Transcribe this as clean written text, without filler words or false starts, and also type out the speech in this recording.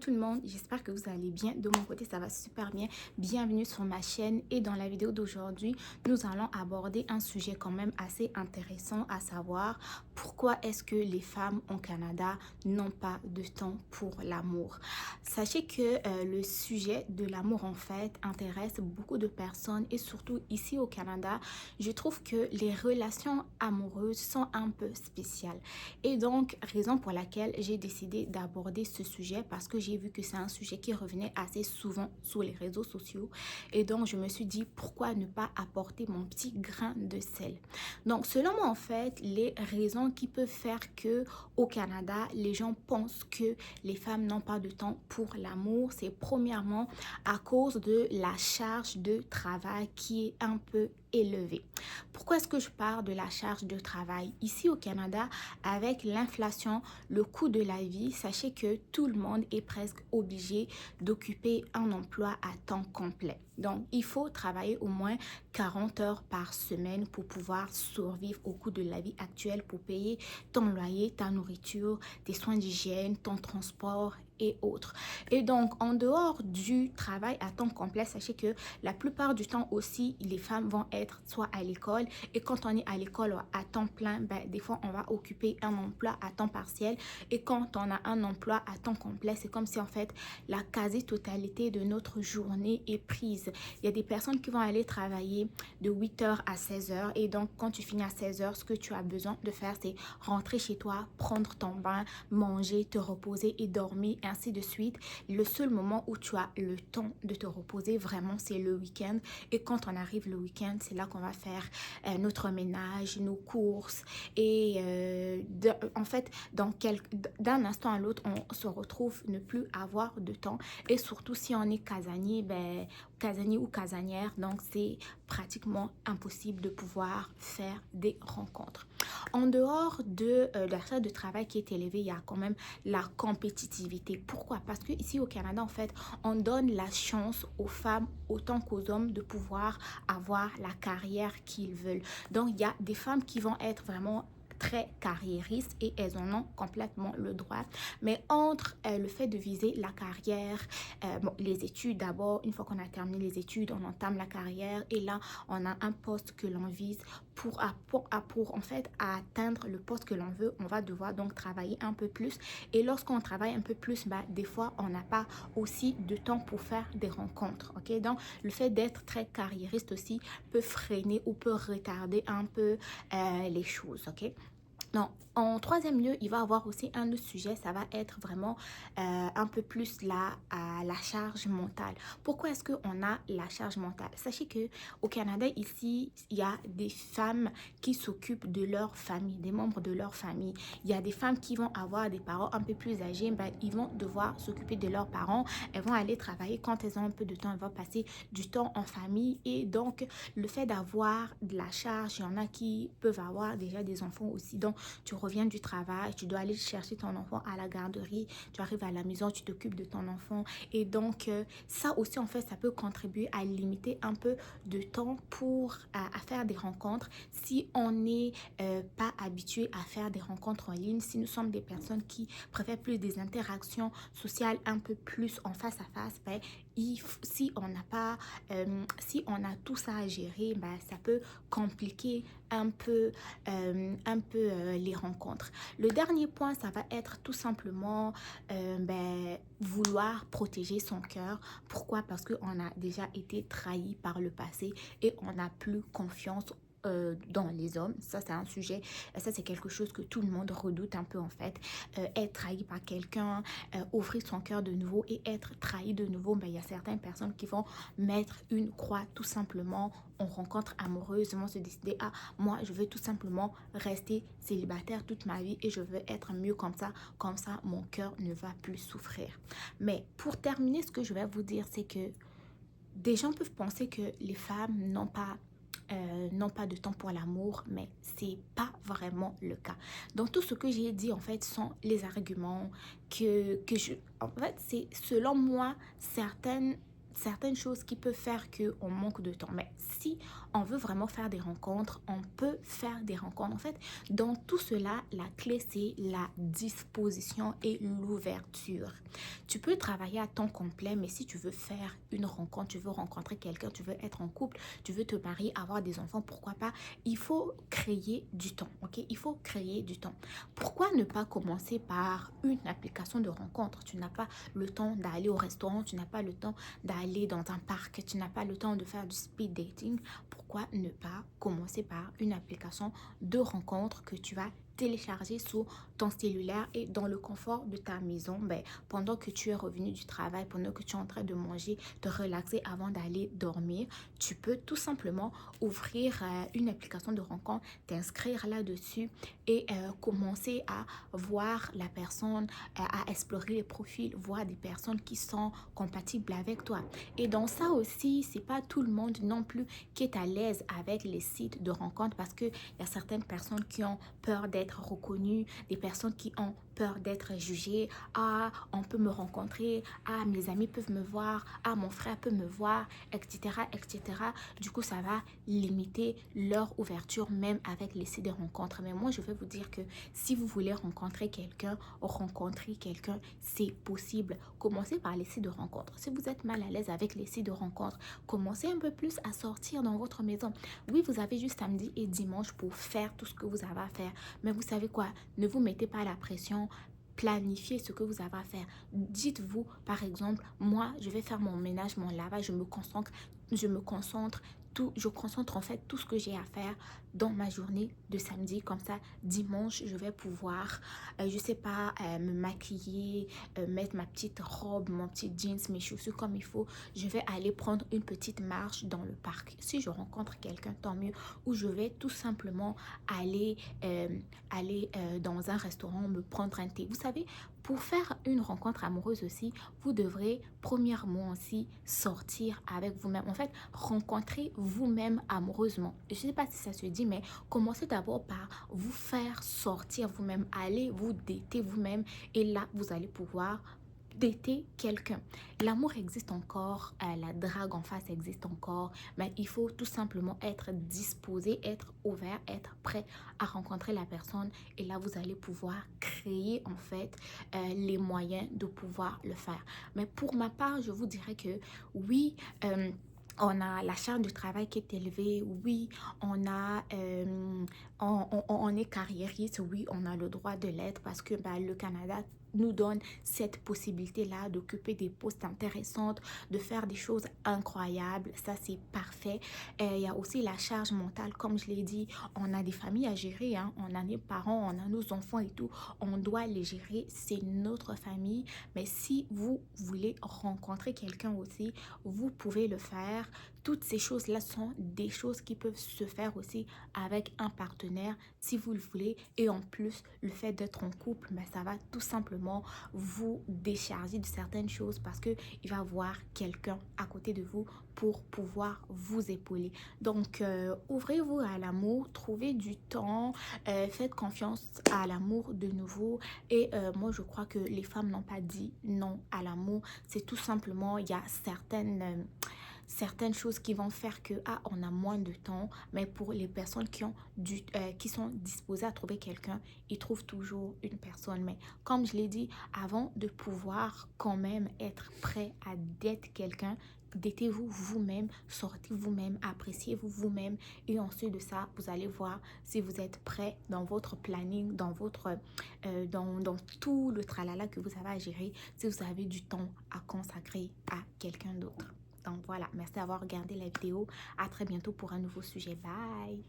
Tout le monde, j'espère que vous allez bien. De mon côté, ça va super bien. Bienvenue sur ma chaîne et dans la vidéo d'aujourd'hui, nous allons aborder un sujet quand même assez intéressant, à savoir pourquoi est-ce que les femmes au Canada n'ont pas de temps pour l'amour. Sachez que le sujet de l'amour en fait intéresse beaucoup de personnes et surtout ici au Canada, je trouve que les relations amoureuses sont un peu spéciales. Et donc, raison pour laquelle j'ai décidé d'aborder ce sujet parce que j'ai vu que c'est un sujet qui revenait assez souvent sur les réseaux sociaux. Et donc, je me suis dit, pourquoi ne pas apporter mon petit grain de sel? Donc, selon moi, en fait, les raisons qui peuvent faire que au Canada, les gens pensent que les femmes n'ont pas de temps pour l'amour, c'est premièrement à cause de la charge de travail qui est un peu élevée. Pourquoi est-ce que je parle de la charge de travail? Ici au Canada, avec l'inflation, le coût de la vie, sachez que tout le monde est presque obligé d'occuper un emploi à temps complet. Donc, il faut travailler au moins 40 heures par semaine pour pouvoir survivre au coût de la vie actuelle, pour payer ton loyer, ta nourriture, tes soins d'hygiène, ton transport et autres. Et donc, en dehors du travail à temps complet, sachez que la plupart du temps aussi, les femmes vont être soit à l'école, et quand on est à l'école à temps plein, ben, des fois, on va occuper un emploi à temps partiel. Et quand on a un emploi à temps complet, c'est comme si en fait, la quasi-totalité de notre journée est prise. Il y a des personnes qui vont aller travailler de 8 heures à 16 heures. Et donc, quand tu finis à 16 heures, ce que tu as besoin de faire, c'est rentrer chez toi, prendre ton bain, manger, te reposer et dormir, ainsi de suite. Le seul moment où tu as le temps de te reposer, vraiment, c'est le week-end. Et quand on arrive le week-end, c'est là qu'on va faire notre ménage, nos courses. Et en fait, d'un instant à l'autre, on se retrouve ne plus avoir de temps. Et surtout, si on est casanier, ben, casanier ou casanière, donc c'est pratiquement impossible de pouvoir faire des rencontres. En dehors de la charge de travail qui est élevée, il y a quand même la compétitivité. Pourquoi? Parce que ici au Canada, en fait, on donne la chance aux femmes autant qu'aux hommes de pouvoir avoir la carrière qu'ils veulent. Donc, il y a des femmes qui vont être vraiment très carriéristes et elles en ont complètement le droit. Mais entre le fait de viser la carrière, bon, les études d'abord, une fois qu'on a terminé les études, on entame la carrière et là, on a un poste que l'on vise pour en fait atteindre le poste que l'on veut, on va devoir donc travailler un peu plus. Et lorsqu'on travaille un peu plus, bah, des fois, on n'a pas aussi de temps pour faire des rencontres. Ok, donc le fait d'être très carriériste aussi peut freiner ou peut retarder un peu les choses. Ok. Non, en troisième lieu, il va y avoir aussi un autre sujet, ça va être vraiment un peu plus la charge mentale. Pourquoi est-ce qu'on a la charge mentale? Sachez que au Canada, ici, il y a des femmes qui s'occupent de leur famille, des membres de leur famille. Il y a des femmes qui vont avoir des parents un peu plus âgés, ben, ils vont devoir s'occuper de leurs parents. Elles vont aller travailler quand elles ont un peu de temps, elles vont passer du temps en famille. Et donc, le fait d'avoir de la charge, il y en a qui peuvent avoir déjà des enfants aussi. Donc, tu reviens du travail, tu dois aller chercher ton enfant à la garderie, tu arrives à la maison, tu t'occupes de ton enfant. Et donc, ça aussi, en fait, ça peut contribuer à limiter un peu de temps pour à faire des rencontres. Si on n'est pas habitué à faire des rencontres en ligne, si nous sommes des personnes qui préfèrent plus des interactions sociales un peu plus en face à face, ben, si on n'a pas, si on a tout ça à gérer, ben, ça peut compliquer un peu les rencontres. Le dernier point, ça va être tout simplement ben, vouloir protéger son cœur. Pourquoi? Parce qu'on a déjà été trahi par le passé et on n'a plus confiance dans les hommes. Ça, c'est un sujet, ça, c'est quelque chose que tout le monde redoute un peu en fait. Être trahi par quelqu'un, ouvrir son cœur de nouveau et être trahi de nouveau, ben, il y a certaines personnes qui vont mettre une croix tout simplement en rencontre amoureuse, vont se décider, ah, moi, je veux tout simplement rester célibataire toute ma vie et je veux être mieux comme ça, mon cœur ne va plus souffrir. Mais pour terminer, ce que je vais vous dire, c'est que des gens peuvent penser que les femmes n'ont pas de temps pour l'amour, mais c'est pas vraiment le cas. Donc tout ce que j'ai dit en fait sont les arguments que je... En fait, c'est selon moi certaines choses qui peuvent faire qu'on manque de temps. Mais si on veut vraiment faire des rencontres, on peut faire des rencontres. En fait, dans tout cela, la clé, c'est la disposition et l'ouverture. Tu peux travailler à temps complet, mais si tu veux faire une rencontre, tu veux rencontrer quelqu'un, tu veux être en couple, tu veux te marier, avoir des enfants, pourquoi pas? Il faut créer du temps, ok? Il faut créer du temps. Pourquoi ne pas commencer par une application de rencontre? Tu n'as pas le temps d'aller au restaurant, tu n'as pas le temps d'aller dans un parc, tu n'as pas le temps de faire du speed dating. Pourquoi ne pas commencer par une application de rencontre que tu vas télécharger sur ton cellulaire et dans le confort de ta maison, pendant que tu es revenu du travail, pendant que tu es en train de manger, te relaxer avant d'aller dormir, tu peux tout simplement ouvrir une application de rencontre, t'inscrire là-dessus et commencer à voir la personne, à explorer les profils, voir des personnes qui sont compatibles avec toi. Et dans ça aussi, c'est pas tout le monde non plus qui est à l'aise avec les sites de rencontre parce que il y a certaines personnes qui ont peur d'être reconnues, des personnes qui ont peur d'être jugées. Ah, on peut me rencontrer. Ah, mes amis peuvent me voir. Ah, mon frère peut me voir, etc., etc. Du coup, ça va limiter leur ouverture même avec les sites de rencontres. Mais moi, je vais vous dire que si vous voulez rencontrer quelqu'un, c'est possible. Commencez par les sites de rencontres. Si vous êtes mal à l'aise avec les sites de rencontres, commencez un peu plus à sortir dans votre maison. Oui, vous avez juste samedi et dimanche pour faire tout ce que vous avez à faire. Mais vous savez quoi? Ne vous mettez pas la pression. Planifiez ce que vous avez à faire. Dites-vous, par exemple, moi, je vais faire mon ménage, mon lavage, je concentre en fait tout ce que j'ai à faire dans ma journée de samedi. Comme ça, dimanche, je vais pouvoir, je sais pas, me maquiller, mettre ma petite robe, mon petit jeans, mes chaussures comme il faut. Je vais aller prendre une petite marche dans le parc. Si je rencontre quelqu'un, tant mieux. Ou je vais tout simplement aller dans un restaurant, me prendre un thé. Vous savez, pour faire une rencontre amoureuse aussi, vous devrez premièrement aussi sortir avec vous-même. En fait, rencontrer vous-même amoureusement. Je ne sais pas si ça se dit, mais commencez d'abord par vous faire sortir vous-même. Allez vous dater vous-même et là, vous allez pouvoir dater quelqu'un. L'amour existe encore, la drague en face existe encore, mais il faut tout simplement être disposé, être ouvert, être prêt à rencontrer la personne et là vous allez pouvoir créer en fait les moyens de pouvoir le faire. Mais pour ma part, je vous dirais que oui, on a la charge de travail qui est élevée, oui, on est carriériste, oui, on a le droit de l'être parce que le Canada nous donne cette possibilité-là d'occuper des postes intéressants, de faire des choses incroyables. Ça, c'est parfait. Il y a aussi la charge mentale, comme je l'ai dit. On a des familles à gérer, hein. On a nos parents, on a nos enfants et tout. On doit les gérer. C'est notre famille. Mais si vous voulez rencontrer quelqu'un aussi, vous pouvez le faire. Toutes ces choses-là sont des choses qui peuvent se faire aussi avec un partenaire si vous le voulez. Et en plus, le fait d'être en couple, ça va tout simplement vous décharger de certaines choses parce qu'il va avoir quelqu'un à côté de vous pour pouvoir vous épauler. Donc, ouvrez-vous à l'amour, trouvez du temps, faites confiance à l'amour de nouveau. Et moi, je crois que les femmes n'ont pas dit non à l'amour. C'est tout simplement, il y a certaines choses qui vont faire que on a moins de temps, mais pour les personnes qui sont disposées à trouver quelqu'un, ils trouvent toujours une personne. Mais comme je l'ai dit, avant de pouvoir quand même être prêt à date quelqu'un, datez-vous vous-même, sortez vous-même, appréciez-vous vous-même et ensuite de ça, vous allez voir si vous êtes prêt dans votre planning, dans tout le tralala que vous avez à gérer, si vous avez du temps à consacrer à quelqu'un d'autre. Donc voilà, merci d'avoir regardé la vidéo. À très bientôt pour un nouveau sujet. Bye!